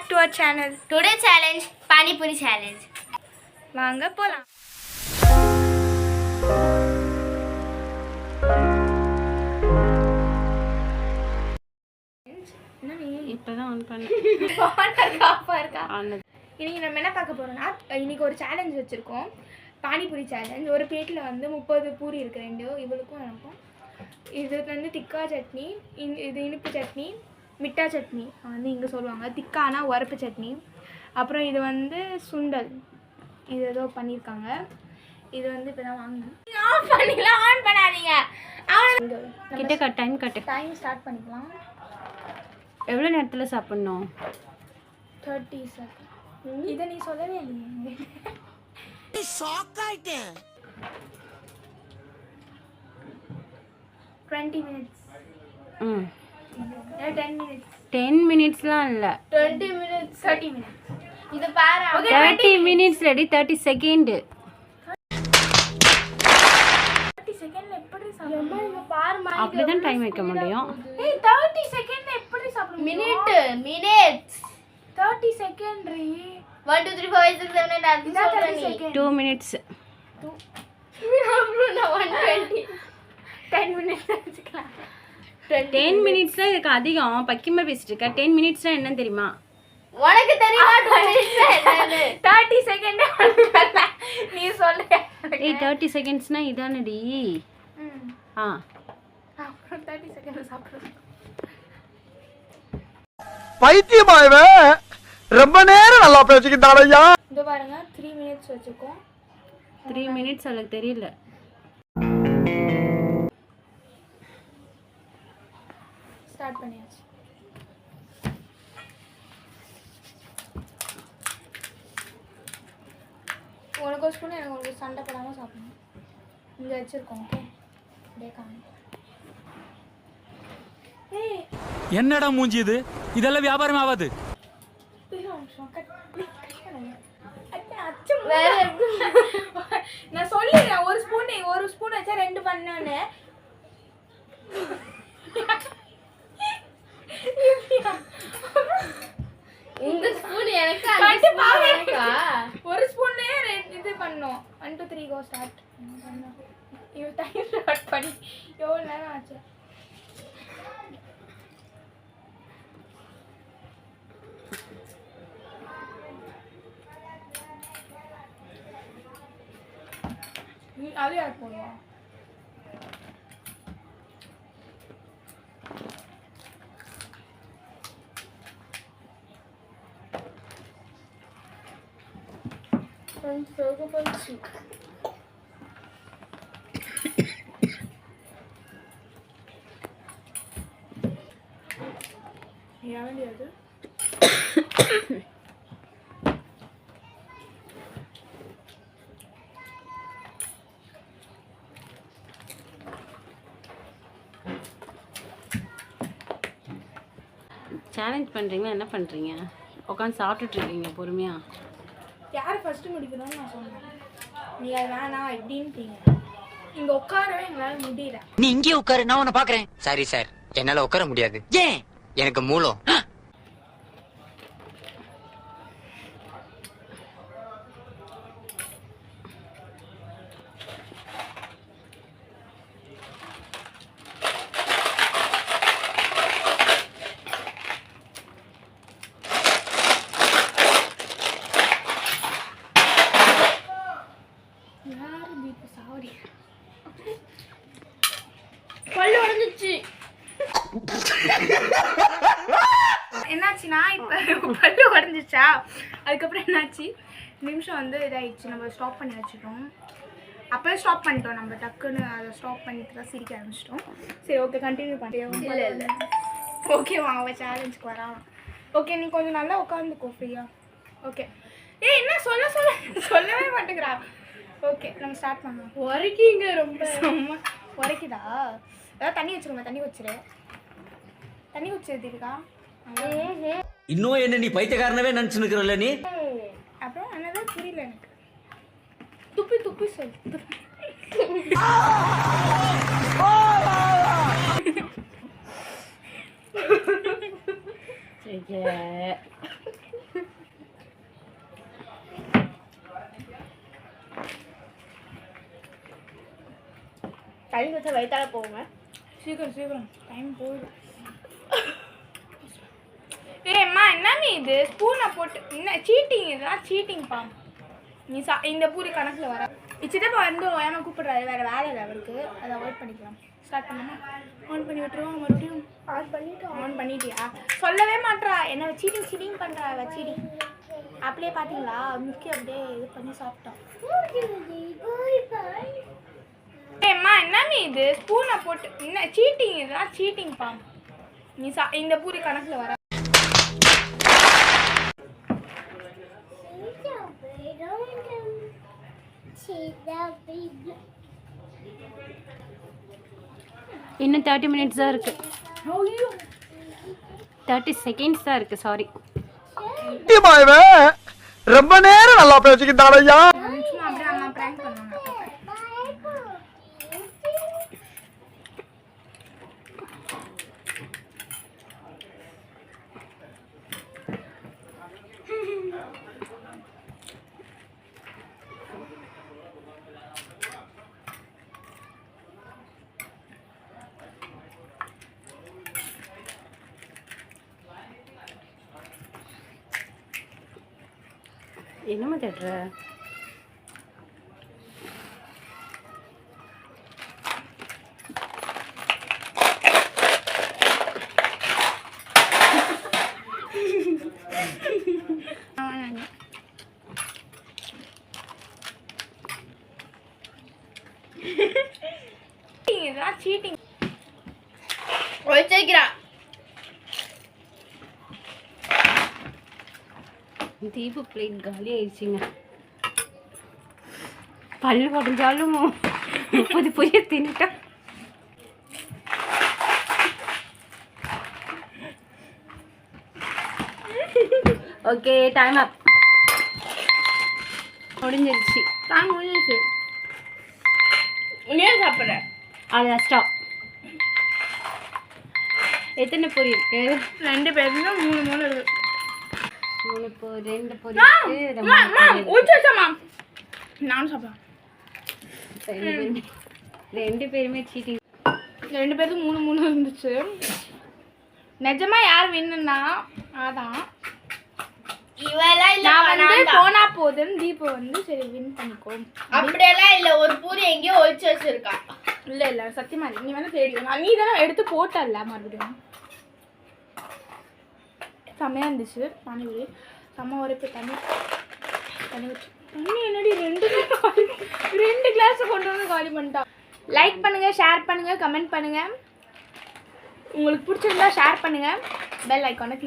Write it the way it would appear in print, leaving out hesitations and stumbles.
Back to our channel. Today challenge panipuri challenge. வாங்க போலாம். இப்பதான் ஆன் பண்ணேன். இன்னைக்கு நம்ம என்ன பார்க்க போறோம்னா, இன்னைக்கு ஒரு சேலஞ்ச் வச்சிருக்கோம். பானிபூரி சேலஞ்ச். ஒரு பிளேட்டில் வந்து 30 பூரி இருக்கு, ரெண்டு இவளுக்கும் எனக்கும். இது வந்து திக்கா சட்னி, இது இனிப்பு சட்னி, மிட்டா சட்னி வந்து இங்கே சொல்லுவாங்க. திக்கானா உரப்பு சட்னி. அப்புறம் இது வந்து சுண்டல், இது ஏதோ பண்ணியிருக்காங்க. இது வந்து இப்போ தான் வாங்கணும். ஆன் பண்ணிக்கலாம், ஆன் பண்ணாதீங்க. கிட்ட கட் டைம் கட்டு. டைம் ஸ்டார்ட் பண்ணிக்கலாம். எவ்வளோ நேரத்தில் சாப்பிட்ணும்? 30 செகண்ட். இதை நீ சொல்லவே இல்லையே. ஷாக் ஆயிட்டேன். 20 minutes. 10 minutes. 10 minutesலாம் இல்லை, 20 minutes. 30 minutes. இது பாரு. 30 minutes ரெடி. 30 செகண்ட். 30 செகண்ட்ல எப்படி சாப்பிடுறது? இங்க பாருமா. அப்படிதான் டைம் வைக்க முடியும். ஏய் 30 செகண்ட்ல எப்படி சாப்பிடுறது? மினிட்ஸ் 30 செகண்ட் ரீ. 1 2 3 4 5 6 7 8 9 10 2 minutes. அப்புறம் 120 10 minutes வச்சுக்கலாம். 10 minutesலாம் இதுக்கு அதிகம். பக்கிமா பேசிட்டு இருக்க. 10 minutesலாம் என்னன்னு தெரியுமா? உனக்கு தெரியுமா 30 செகண்ட் நீ சொல்லு. ஏய் 30 செகண்ட்ஸ்னா இதானடி. அப்புறம் 30 செகண்ட் சாப்பிடுறது. பைத்தியமாயவே ரொம்ப நேரம் நல்லா பேசிக்கிட்டாரையா. இது பாருங்க 3 minutes வச்சுக்கோம். 3 minutes எனக்கு தெரியல. ஸ்டார்ட் பண்ணியாச்சு. உனக்கு ஒரு ஸ்பூன், எனக்கு உங்களுக்கு சண்டை போடாமல் சாப்பிடணும். இங்கே வச்சுருக்கோம். ஓகே, அப்படியே காமி. என்னடா மூஞ்சி இது? இதெல்லாம் வியாபாரம் ஆகாது. நான் சொல்லிடுறேன். ஒரு ஸ்பூன் வச்சா 2 பண்ணோன்னு. இந்த ஸ்பூன் எனக்கு ஒரு ஸ்பூன்லயே இது பண்ணோம். 1 2 3 கோ ஸ்டார்ட். இது டைம் ஸ்டார்ட் பண்ணி எவ்வளவு நேரம் ஆச்சு? அது யார் போடுவா? அது சேலஞ்ச் பண்ணுறீங்களா? என்ன பண்ணுறீங்க? உட்காந்து சாப்பிட்டுட்டு இருக்கீங்க பொறுமையா. யார் ஃபர்ஸ்ட் முடிக்கணும்னு நான் சொன்னேன். நீ அது வேணாம் எப்படின்ட்டீங்க. இங்க உட்காரவே எங்களால் முடியல. நீ இங்கே உட்காரு, நான் உன்னை பாக்குறேன். சாரி சார், என்னால உட்கார முடியாது. ஏன்? எனக்கு மூலம். பல்லு உடைஞ்சிச்சு. என்னாச்சுன்னா இப்போ பல்லு உடஞ்சிச்சா, அதுக்கப்புறம் என்னாச்சு, நிமிஷம் வந்து இதாகிடுச்சு. நம்ம ஸ்டாப் பண்ணி வச்சுட்டோம். அப்போயே ஸ்டாப் பண்ணிட்டோம். நம்ம டக்குன்னு அதை ஸ்டாப் பண்ணிட்டு தான் சிரிக்க ஆரம்பிச்சிட்டோம். சரி ஓகே, கண்டினியூ பண்ணிட்டோம். இல்லை ஓகேவா, அவன் சேலஞ்சுக்கு வரான். ஓகே, நீ கொஞ்சம் நல்லா உட்காந்துக்கோ ஃப்ரீயா. ஓகே. என்ன சொல்லவே மாட்டேங்கிறா. ஓகே, நம்ம ஸ்டார்ட் பண்ணலாம். உரைக்கிங்க ரொம்ப சும்மா உரைக்குதா? ஏதாவது தண்ணி வச்சுக்கோங்க. தண்ணி வச்சிருது இருக்கா? இன்னும் என்ன நீ பைத்தியக்காரனவே நினைச்சு நிக்கிறல்ல நீ? அப்புறம் என்னதான் புரியல எனக்கு. துப்பி சொல். தண்ணி வச்சா வயிற்றால போங்க. சீக்கிரம் டைம் போகுது. ஏம்மா என்ன நீ இது ஸ்பூனை போட்டு என்ன சீட்டிங், இதெல்லாம் சீட்டிங்ப்பா. நீ இந்த பூரி கணக்கில் வர சித்தப்பா வந்து ஓயாம கூப்பிடுறாரு, வேறு வேலை இல்லை அவருக்கு, அதை அவாய்ட் பண்ணிக்கலாம். ஸ்டார்ட் பண்ணாமா? ஆன் பண்ணி விட்டுருவோம். மறுபடியும் ஆன் பண்ணிட்டியா? சொல்லவே மாட்றா, என்ன சீட்டிங் பண்ணுறா வச்சிடி. அப்படியே பார்த்தீங்களா முக்கி அப்படியே இது பண்ணி சாப்பிட்டோம். ஏம்மா என்ன நீ இது ஸ்பூனை போட்டு என்ன சீட்டிங், இதெல்லாம் சீட்டிங்ப்பா. நீ இந்த பூரி கணக்கில் வர இன்னும் 30 minutes தான் இருக்கு. 30 seconds தான் இருக்கு. சாரி. ரொம்ப நேரம் நல்லா பேசிக்கிட்டான் ஐயா. சும்மா அப்படியே அம்மா பிராங்க் பண்ணுவாங்க. என்னம்மா தேடுற? இதெல்லாம் சீட்டிங். ஒழிச்சிக்கிறா. தீபு பிளேட் காலி ஆயிடுச்சுங்க. பல்லு உடஞ்சாலும் 30 பொரிய தின்னுட்டா. ஓகே டைம் அப். முடிஞ்சிருச்சு. முடிஞ்சிச்சு. நீ சாப்பிட்ற? அது ஸ்டாப். எத்தனை பொரி இருக்கு? 2 பேருக்கு 3 இருக்கு. 2 பொரி இருக்கு. ஊற்றி வச்சாமா நானும் சாப்பிடலாம். 2 பேருமே சீட்டிங். 2 பேருக்கு 3 இருந்துச்சு. நிஜமா யார் வின்னுன்னா அதான் இவெல்லாம் இல்ல. நான் வந்து போனா போதும் தீபு வந்து சரி வின் பண்ணிக்கோ. அப்படியெல்லாம் இல்ல. ஒரு பூரி எங்கேயோ ஒழிச்சு வச்சிருக்கா. இல்ல சத்தியமா இல்லை. நீ வந்து தேடிக்கணும். நீ தானே எடுத்து போட்டல்ல மறுபடியும். செம்மையாக இருந்துச்சு. பானிபூரி செம்ம உரைப்பு. தண்ணி என்னடி 2 கிளாஸ் கொண்டு வந்து காலி பண்ணிட்டா. லைக் பண்ணுங்க, ஷேர் பண்ணுங்க, கமெண்ட் பண்ணுங்க. உங்களுக்கு பிடிச்சிருந்தா ஷேர் பண்ணுங்க. பெல் ஐக்கானை